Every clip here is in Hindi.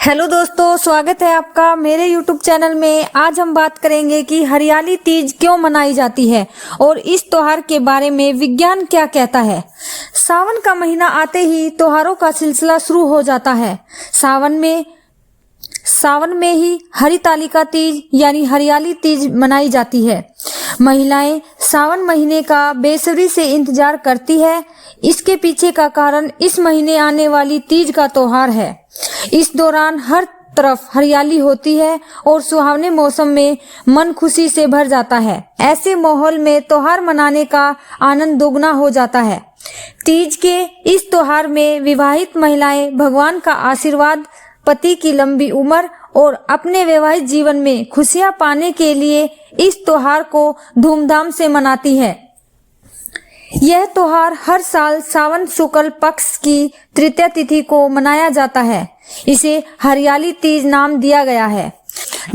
हेलो दोस्तों, स्वागत है आपका मेरे YouTube चैनल में। आज हम बात करेंगे कि हरियाली तीज क्यों मनाई जाती है और इस त्योहार के बारे में विज्ञान क्या कहता है। सावन का महीना आते ही त्योहारों का सिलसिला शुरू हो जाता है। सावन में ही हरितालिका तीज यानी हरियाली तीज मनाई जाती है। महिलाएं सावन महीने का बेसब्री से इंतजार करती है। इसके पीछे का कारण इस महीने आने वाली तीज का त्योहार है। इस दौरान हर तरफ हरियाली होती है और सुहावने मौसम में मन खुशी से भर जाता है। ऐसे माहौल में त्योहार मनाने का आनंद दोगुना हो जाता है। तीज के इस त्योहार में विवाहित महिलाएं भगवान का आशीर्वाद, पति की लंबी उम्र और अपने वैवाहिक जीवन में खुशियां पाने के लिए इस त्योहार को धूमधाम से मनाती है। यह त्योहार हर साल सावन शुक्ल पक्ष की तृतीया तिथि को मनाया जाता है। इसे हरियाली तीज नाम दिया गया है।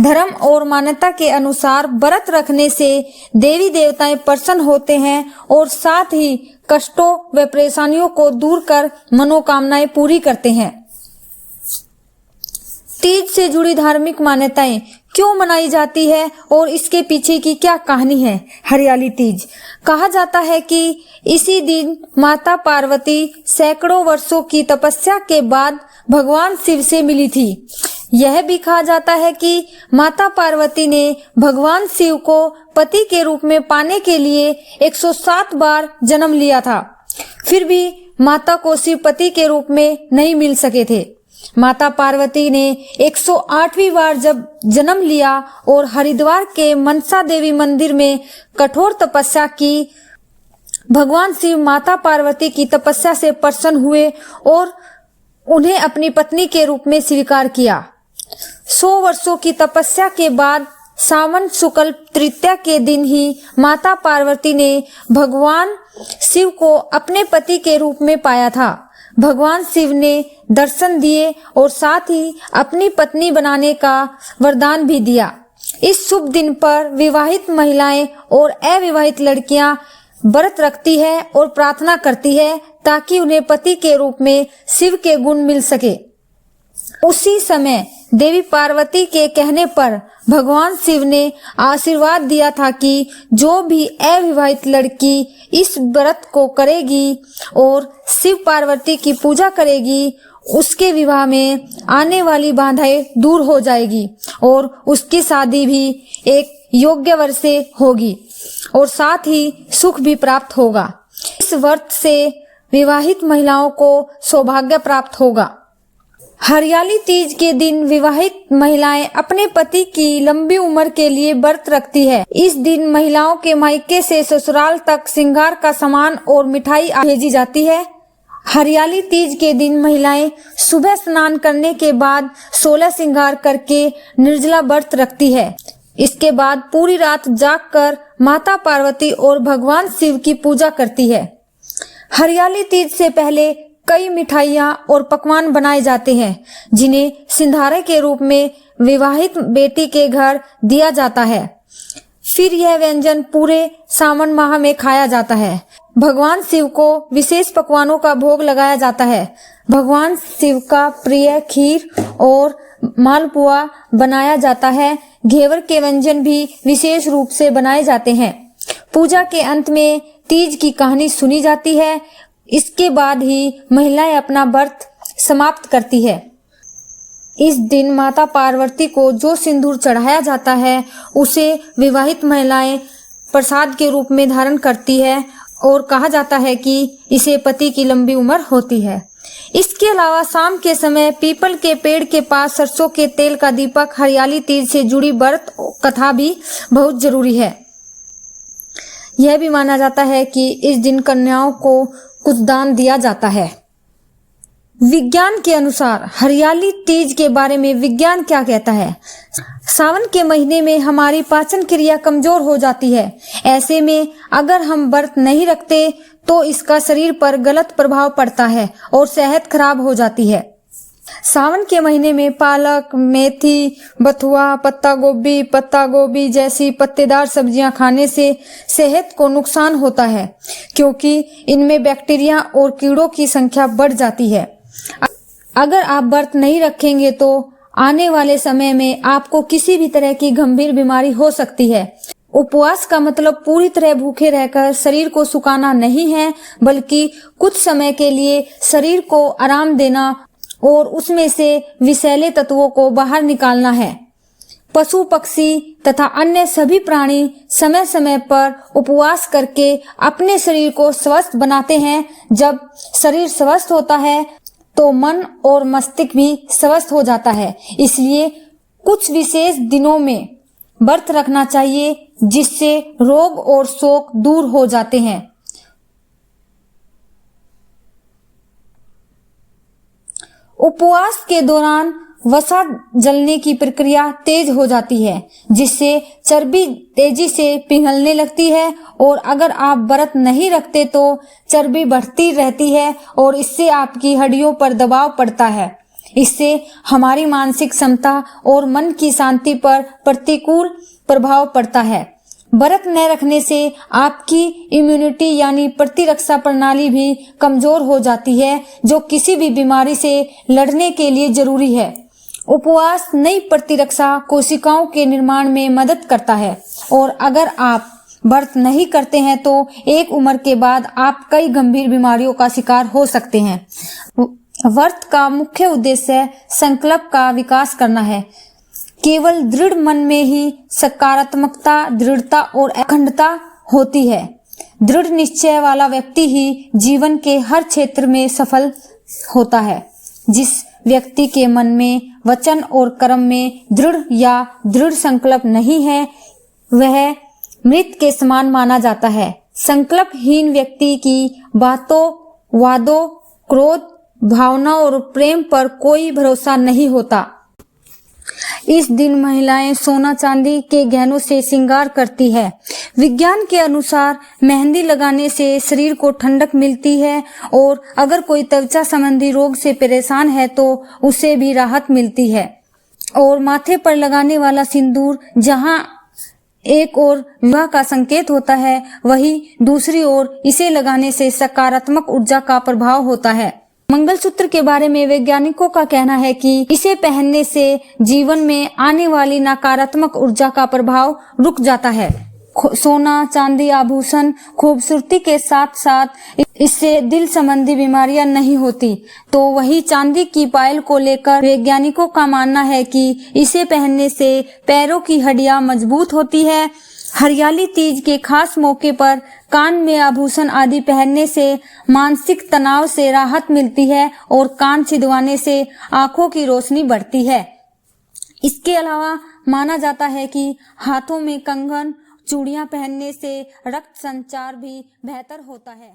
धर्म और मान्यता के अनुसार व्रत रखने से देवी देवताएं प्रसन्न होते हैं और साथ ही कष्टों व परेशानियों को दूर कर मनोकामनाएं पूरी करते हैं। तीज से जुड़ी धार्मिक मान्यताएं क्यों मनाई जाती है और इसके पीछे की क्या कहानी है। हरियाली तीज कहा जाता है कि इसी दिन माता पार्वती सैकड़ों वर्षों की तपस्या के बाद भगवान शिव से मिली थी। यह भी कहा जाता है कि माता पार्वती ने भगवान शिव को पति के रूप में पाने के लिए 107 बार जन्म लिया था। फिर भी माता को शिव पति के रूप में नहीं मिल सके थे। माता पार्वती ने 108वीं बार जब जन्म लिया और हरिद्वार के मनसा देवी मंदिर में कठोर तपस्या की, भगवान शिव माता पार्वती की तपस्या से प्रसन्न हुए और उन्हें अपनी पत्नी के रूप में स्वीकार किया। 100 वर्षों की तपस्या के बाद सावन शुक्ल तृतीया के दिन ही माता पार्वती ने भगवान शिव को अपने पति के रूप में पाया था। भगवान शिव ने दर्शन दिए और साथ ही अपनी पत्नी बनाने का वरदान भी दिया। इस शुभ दिन पर विवाहित महिलाएं और अविवाहित लड़कियां व्रत रखती है और प्रार्थना करती है ताकि उन्हें पति के रूप में शिव के गुण मिल सके। उसी समय देवी पार्वती के कहने पर भगवान शिव ने आशीर्वाद दिया था कि जो भी अविवाहित लड़की इस व्रत को करेगी और शिव पार्वती की पूजा करेगी, उसके विवाह में आने वाली बाधाएं दूर हो जाएगी और उसकी शादी भी एक योग्य वर से होगी और साथ ही सुख भी प्राप्त होगा। इस व्रत से विवाहित महिलाओं को सौभाग्य प्राप्त होगा। हरियाली तीज के दिन विवाहित महिलाएं अपने पति की लंबी उम्र के लिए व्रत रखती है। इस दिन महिलाओं के मायके से ससुराल तक श्रृंगार का सामान और मिठाई भेजी जाती है। हरियाली तीज के दिन महिलाएं सुबह स्नान करने के बाद 16 श्रृंगार करके निर्जला व्रत रखती है। इसके बाद पूरी रात जागकर माता पार्वती और भगवान शिव की पूजा करती है। हरियाली तीज से पहले कई मिठाइयाँ और पकवान बनाए जाते हैं जिन्हें सिंधारे के रूप में विवाहित बेटी के घर दिया जाता है। फिर यह व्यंजन पूरे सावन माह में खाया जाता है। भगवान शिव को विशेष पकवानों का भोग लगाया जाता है। भगवान शिव का प्रिय खीर और मालपुआ बनाया जाता है। घेवर के व्यंजन भी विशेष रूप से बनाए जाते हैं। पूजा के अंत में तीज की कहानी सुनी जाती है। इसके बाद ही महिलाएं अपना व्रत समाप्त करती है। इस दिन माता पार्वती को जो सिंदूर चढ़ाया जाता है उसे विवाहित महिलाएं प्रसाद के रूप में धारण करती है और कहा जाता है कि इसे पति की लंबी उम्र होती है। इसके अलावा शाम के समय पीपल के पेड़ के पास सरसों के तेल का दीपक हरियाली तीज से जुड़ी व्रत कथा भी बहुत जरूरी है। यह भी माना जाता है कि इस दिन कन्याओं को कुछ दान दिया जाता है। विज्ञान के अनुसार हरियाली तीज के बारे में विज्ञान क्या कहता है। सावन के महीने में हमारी पाचन क्रिया कमजोर हो जाती है। ऐसे में अगर हम व्रत नहीं रखते तो इसका शरीर पर गलत प्रभाव पड़ता है और सेहत खराब हो जाती है। सावन के महीने में पालक, मेथी, बथुआ, पत्ता गोभी जैसी पत्तेदार सब्जियां खाने से सेहत को नुकसान होता है क्योंकि इनमें बैक्टीरिया और कीड़ों की संख्या बढ़ जाती है। अगर आप व्रत नहीं रखेंगे तो आने वाले समय में आपको किसी भी तरह की गंभीर बीमारी हो सकती है। उपवास का मतलब पूरी तरह भूखे रहकर शरीर को सुखाना नहीं है, बल्कि कुछ समय के लिए शरीर को आराम देना और उसमें से विषैले तत्वों को बाहर निकालना है। पशु पक्षी तथा अन्य सभी प्राणी समय समय पर उपवास करके अपने शरीर को स्वस्थ बनाते हैं। जब शरीर स्वस्थ होता है तो मन और मस्तिष्क भी स्वस्थ हो जाता है। इसलिए कुछ विशेष दिनों में व्रत रखना चाहिए, जिससे रोग और शोक दूर हो जाते हैं। उपवास के दौरान वसा जलने की प्रक्रिया तेज हो जाती है, जिससे चर्बी तेजी से पिघलने लगती है और अगर आप व्रत नहीं रखते तो चर्बी बढ़ती रहती है और इससे आपकी हड्डियों पर दबाव पड़ता है। इससे हमारी मानसिक क्षमता और मन की शांति पर प्रतिकूल प्रभाव पड़ता है। व्रत न रखने से आपकी इम्यूनिटी यानी प्रतिरक्षा प्रणाली भी कमजोर हो जाती है, जो किसी भी बीमारी से लड़ने के लिए जरूरी है। उपवास नई प्रतिरक्षा कोशिकाओं के निर्माण में मदद करता है और अगर आप व्रत नहीं करते हैं तो एक उम्र के बाद आप कई गंभीर बीमारियों का शिकार हो सकते हैं। व्रत का मुख्य उद्देश्य संकल्प का विकास करना है। केवल दृढ़ मन में ही सकारात्मकता, दृढ़ता और अखंडता होती है। दृढ़ निश्चय वाला व्यक्ति ही जीवन के हर क्षेत्र में सफल होता है। जिस व्यक्ति के मन में वचन और कर्म में दृढ़ या दृढ़ संकल्प नहीं है, वह मृत के समान माना जाता है। संकल्पहीन व्यक्ति की बातों, वादों, क्रोध, भावना और प्रेम पर कोई भरोसा नहीं होता। इस दिन महिलाएं सोना चांदी के गहनों से श्रृंगार करती है। विज्ञान के अनुसार मेहंदी लगाने से शरीर को ठंडक मिलती है और अगर कोई त्वचा संबंधी रोग से परेशान है तो उसे भी राहत मिलती है। और माथे पर लगाने वाला सिंदूर जहां एक ओर विवाह का संकेत होता है, वहीं दूसरी ओर इसे लगाने से सकारात्मक ऊर्जा का प्रभाव होता है। मंगलसूत्र के बारे में वैज्ञानिकों का कहना है कि इसे पहनने से जीवन में आने वाली नकारात्मक ऊर्जा का प्रभाव रुक जाता है। सोना चांदी आभूषण खूबसूरती के साथ साथ इससे दिल संबंधी बीमारियां नहीं होती, तो वही चांदी की पायल को लेकर वैज्ञानिकों का मानना है कि इसे पहनने से पैरों की हड्डियां मजबूत होती है। हरियाली तीज के खास मौके पर कान में आभूषण आदि पहनने से मानसिक तनाव से राहत मिलती है और कान छिदवाने से आंखों की रोशनी बढ़ती है। इसके अलावा माना जाता है कि हाथों में कंगन, चूड़ियां पहनने से रक्त संचार भी बेहतर होता है।